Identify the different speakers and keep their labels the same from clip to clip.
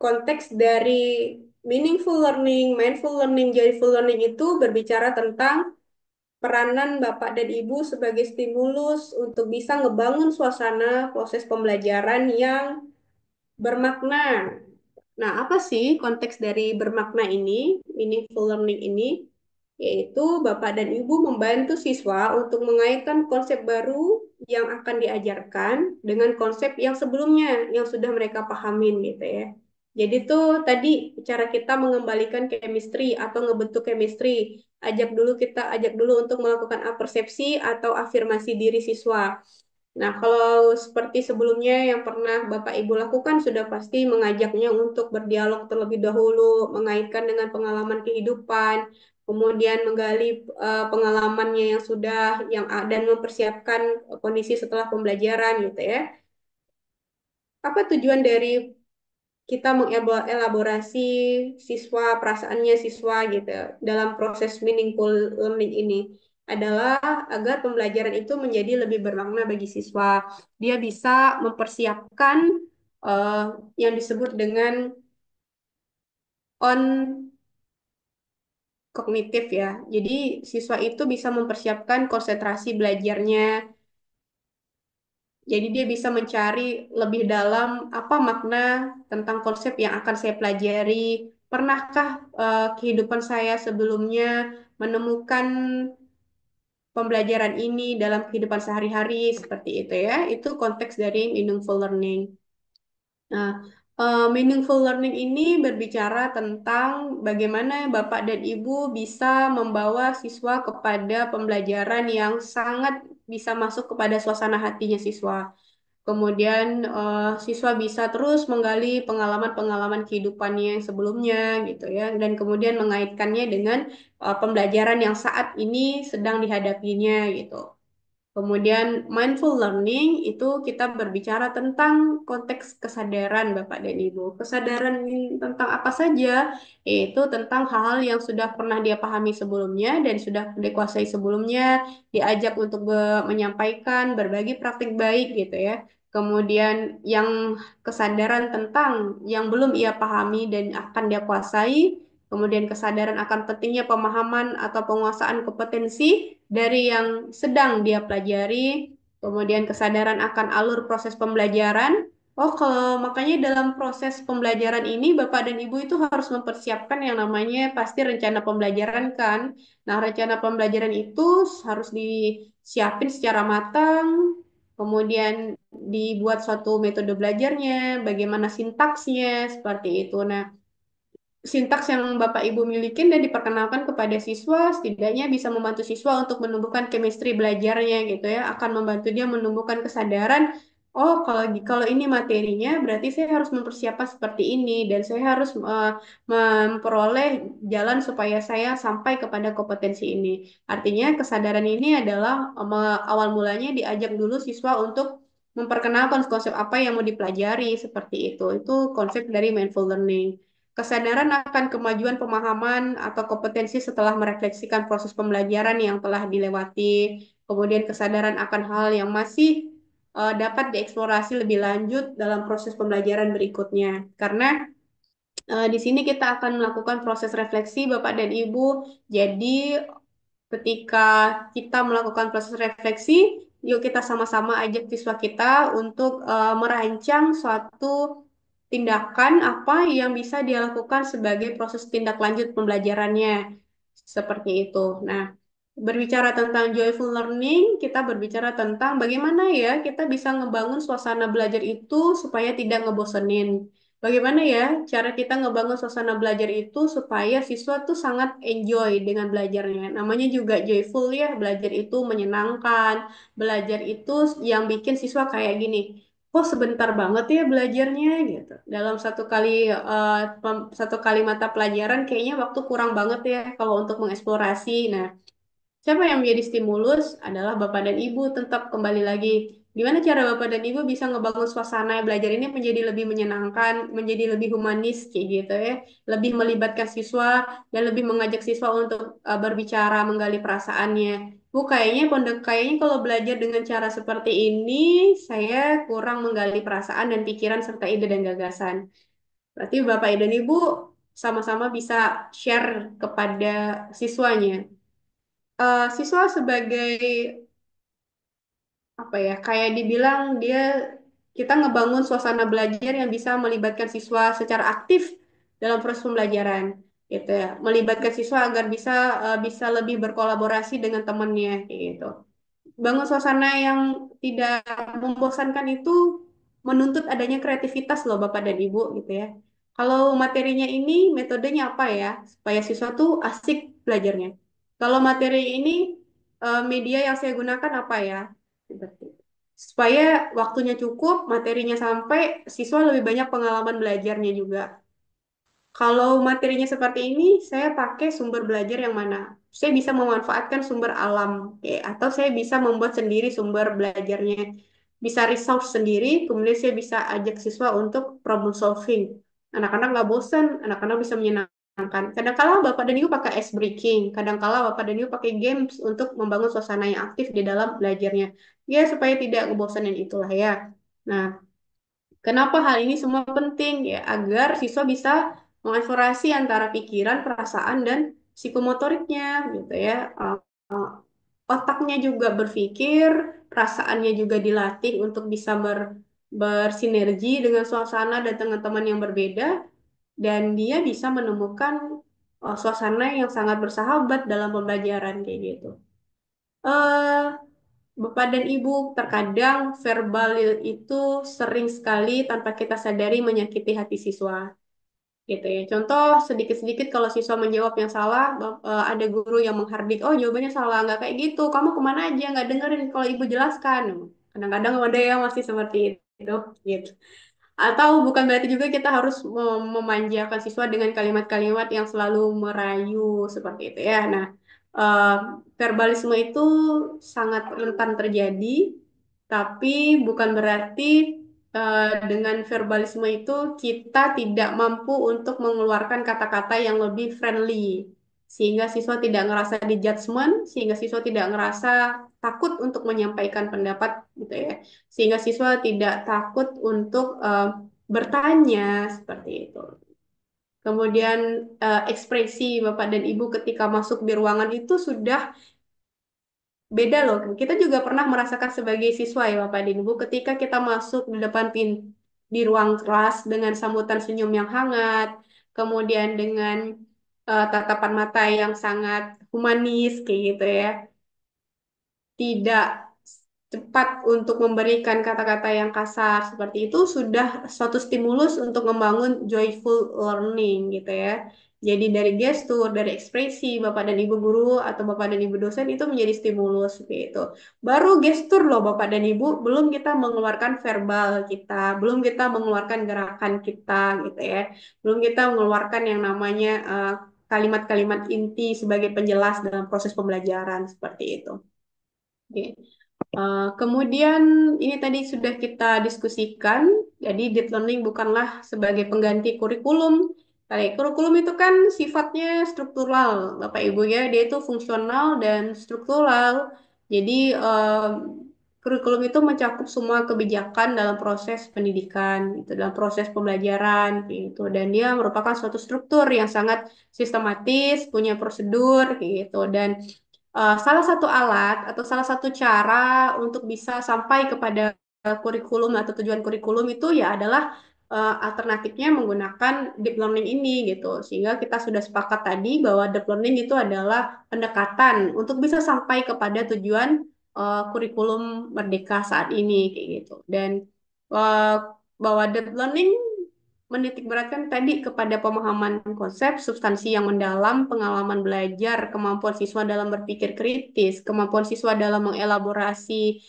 Speaker 1: konteks dari meaningful learning, mindful learning, joyful learning itu berbicara tentang peranan Bapak dan Ibu sebagai stimulus untuk bisa ngebangun suasana proses pembelajaran yang bermakna. Nah, apa sih konteks dari bermakna ini, meaningful learning ini? Yaitu Bapak dan Ibu membantu siswa untuk mengaitkan konsep baru yang akan diajarkan dengan konsep yang sebelumnya, yang sudah mereka pahamin gitu ya. Jadi tuh tadi cara kita mengembalikan chemistry atau ngebentuk chemistry, ajak dulu untuk melakukan persepsi atau afirmasi diri siswa. Nah, kalau seperti sebelumnya yang pernah Bapak Ibu lakukan sudah pasti mengajaknya untuk berdialog terlebih dahulu, mengaitkan dengan pengalaman kehidupan, kemudian menggali pengalamannya yang sudah dan mempersiapkan kondisi setelah pembelajaran gitu ya. Apa tujuan dari kita mengelaborasi siswa, perasaannya siswa gitu dalam proses meaningful learning ini adalah agar pembelajaran itu menjadi lebih bermakna bagi siswa. Dia bisa mempersiapkan eh, yang disebut dengan on kognitif ya. Jadi siswa itu bisa mempersiapkan konsentrasi belajarnya. Jadi dia bisa mencari lebih dalam apa makna tentang konsep yang akan saya pelajari. Pernahkah kehidupan saya sebelumnya menemukan pembelajaran ini dalam kehidupan sehari-hari seperti itu ya. Itu konteks dari meaningful learning. Nah, meaningful learning ini berbicara tentang bagaimana Bapak dan Ibu bisa membawa siswa kepada pembelajaran yang sangat bisa masuk kepada suasana hatinya siswa. Kemudian siswa bisa terus menggali pengalaman-pengalaman kehidupannya yang sebelumnya gitu ya, dan kemudian mengaitkannya dengan pembelajaran yang saat ini sedang dihadapinya gitu. Kemudian mindful learning itu kita berbicara tentang konteks kesadaran Bapak dan Ibu. Kesadaran tentang apa saja? Yaitu tentang hal-hal yang sudah pernah dia pahami sebelumnya dan sudah dikuasai sebelumnya, diajak untuk menyampaikan, berbagi praktik baik gitu ya. Kemudian yang kesadaran tentang yang belum ia pahami dan akan dia kuasai, kemudian kesadaran akan pentingnya pemahaman atau penguasaan kompetensi dari yang sedang dia pelajari, kemudian kesadaran akan alur proses pembelajaran. Oh, kalau makanya dalam proses pembelajaran ini Bapak dan Ibu itu harus mempersiapkan yang namanya pasti rencana pembelajaran kan. Nah, rencana pembelajaran itu harus disiapin secara matang, kemudian dibuat suatu metode belajarnya, bagaimana sintaksnya, seperti itu. Nah, sintaks yang Bapak Ibu miliki dan diperkenalkan kepada siswa setidaknya bisa membantu siswa untuk menumbuhkan chemistry belajarnya gitu ya, akan membantu dia menumbuhkan kesadaran, oh kalau ini materinya berarti saya harus mempersiapkan seperti ini dan saya harus memperoleh jalan supaya saya sampai kepada kompetensi ini. Artinya kesadaran ini adalah awal mulanya diajak dulu siswa untuk memperkenalkan konsep apa yang mau dipelajari seperti itu. Itu konsep dari mindful learning. Kesadaran akan kemajuan pemahaman atau kompetensi setelah merefleksikan proses pembelajaran yang telah dilewati, kemudian kesadaran akan hal yang masih dapat dieksplorasi lebih lanjut dalam proses pembelajaran berikutnya. Karena di sini kita akan melakukan proses refleksi Bapak dan Ibu. Jadi ketika kita melakukan proses refleksi, yuk kita sama-sama ajak siswa kita untuk merancang suatu tindakan apa yang bisa dia lakukan sebagai proses tindak lanjut pembelajarannya. Seperti itu. Nah, berbicara tentang joyful learning, kita berbicara tentang bagaimana ya kita bisa ngebangun suasana belajar itu supaya tidak ngebosenin. Bagaimana ya cara kita ngebangun suasana belajar itu supaya siswa tuh sangat enjoy dengan belajarnya. Namanya juga joyful ya, belajar itu menyenangkan, belajar itu yang bikin siswa kayak gini. Kok sebentar banget ya belajarnya gitu. Dalam satu kali mata pelajaran kayaknya waktu kurang banget ya kalau untuk mengeksplorasi. Nah, siapa yang menjadi stimulus adalah Bapak dan Ibu. Tetap kembali lagi. Gimana cara Bapak dan Ibu bisa ngebangun suasana belajar ini menjadi lebih menyenangkan, menjadi lebih humanis kayak gitu ya. Lebih melibatkan siswa dan lebih mengajak siswa untuk berbicara, menggali perasaannya. Bu, kayaknya kalau belajar dengan cara seperti ini, saya kurang menggali perasaan dan pikiran serta ide dan gagasan. Berarti Bapak dan Ibu sama-sama bisa share kepada siswanya. Siswa sebagai apa ya, kayak dibilang dia kita ngebangun suasana belajar yang bisa melibatkan siswa secara aktif dalam proses pembelajaran gitu ya. Melibatkan siswa agar bisa lebih berkolaborasi dengan temannya kayak gitu. Bangun suasana yang tidak membosankan itu menuntut adanya kreativitas loh Bapak dan Ibu gitu ya. Kalau materinya ini metodenya apa ya supaya siswa tuh asik belajarnya. Kalau materi ini media yang saya gunakan apa ya? Seperti itu. Supaya waktunya cukup, materinya sampai, siswa lebih banyak pengalaman belajarnya juga. Kalau materinya seperti ini, saya pakai sumber belajar yang mana? Saya bisa memanfaatkan sumber alam, oke, atau saya bisa membuat sendiri sumber belajarnya. Bisa resource sendiri, kemudian saya bisa ajak siswa untuk problem solving. Anak-anak nggak bosan, anak-anak bisa menyenangkan. Kadang-kala Bapak dan Ibu pakai ice breaking, kadang-kala Bapak dan Ibu pakai games untuk membangun suasana yang aktif di dalam belajarnya. Ya, supaya tidak ngebosanin itulah ya. Nah, kenapa hal ini semua penting ya agar siswa bisa mengeksplorasi antara pikiran, perasaan dan psikomotoriknya gitu ya. Eh, Otaknya juga berpikir, perasaannya juga dilatih untuk bisa bersinergi dengan suasana dan teman-teman yang berbeda dan dia bisa menemukan suasana yang sangat bersahabat dalam pembelajaran kayak gitu. Eh, Bapak dan Ibu, terkadang verbal itu sering sekali tanpa kita sadari menyakiti hati siswa, gitu ya. Contoh sedikit-sedikit kalau siswa menjawab yang salah, ada guru yang menghardik, oh jawabannya salah, nggak kayak gitu, kamu kemana aja, nggak dengerin kalau ibu jelaskan. Kadang-kadang ada yang masih seperti itu, gitu. Atau bukan berarti juga kita harus memanjakan siswa dengan kalimat-kalimat yang selalu merayu seperti itu ya. Nah, eh, verbalisme itu sangat rentan terjadi, tapi bukan berarti dengan verbalisme itu kita tidak mampu untuk mengeluarkan kata-kata yang lebih friendly, sehingga siswa tidak ngerasa di judgment, sehingga siswa tidak ngerasa takut untuk menyampaikan pendapat gitu ya, sehingga siswa tidak takut untuk bertanya seperti itu. Kemudian ekspresi Bapak dan Ibu ketika masuk di ruangan itu sudah beda loh. Kita juga pernah merasakan sebagai siswa ya Bapak dan Ibu ketika kita masuk di depan di ruang kelas dengan sambutan senyum yang hangat, kemudian dengan tatapan mata yang sangat humanis kayak gitu ya, tidak cepat untuk memberikan kata-kata yang kasar seperti itu sudah suatu stimulus untuk membangun joyful learning gitu ya. Jadi dari gestur, dari ekspresi Bapak dan Ibu guru atau Bapak dan Ibu dosen itu menjadi stimulus gitu. Baru gestur loh Bapak dan Ibu, belum kita mengeluarkan verbal kita, belum kita mengeluarkan gerakan kita gitu ya. Belum kita mengeluarkan yang namanya kalimat-kalimat inti sebagai penjelas dalam proses pembelajaran seperti itu. Oke. Kemudian ini tadi sudah kita diskusikan, jadi deep learning bukanlah sebagai pengganti kurikulum. Kurikulum itu kan sifatnya struktural, Bapak Ibu ya, dia itu fungsional dan struktural. Jadi kurikulum itu mencakup semua kebijakan dalam proses pendidikan, gitu, dalam proses pembelajaran, gitu, dan dia merupakan suatu struktur yang sangat sistematis, punya prosedur, gitu, dan salah satu alat atau salah satu cara untuk bisa sampai kepada kurikulum atau tujuan kurikulum itu ya adalah alternatifnya menggunakan deep learning ini gitu. Sehingga kita sudah sepakat tadi bahwa deep learning itu adalah pendekatan untuk bisa sampai kepada tujuan kurikulum Merdeka saat ini kayak gitu. Dan eh, bahwa deep learning menitik beratkan tadi kepada pemahaman konsep, substansi yang mendalam, pengalaman belajar, kemampuan siswa dalam berpikir kritis, kemampuan siswa dalam mengelaborasi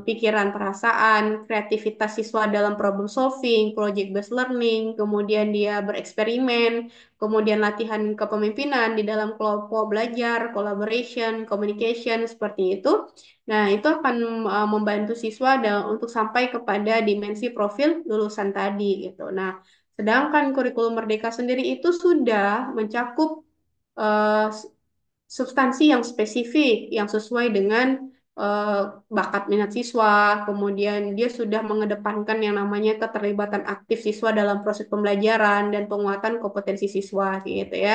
Speaker 1: pikiran perasaan, kreativitas siswa dalam problem solving, project based learning, kemudian dia bereksperimen, kemudian latihan kepemimpinan di dalam kelompok belajar, collaboration, communication, seperti itu. Nah, itu akan membantu siswa untuk sampai kepada dimensi profil lulusan tadi gitu. Nah, sedangkan kurikulum Merdeka sendiri itu sudah mencakup substansi yang spesifik yang sesuai dengan eh, bakat minat siswa, kemudian dia sudah mengedepankan yang namanya keterlibatan aktif siswa dalam proses pembelajaran dan penguatan kompetensi siswa gitu ya.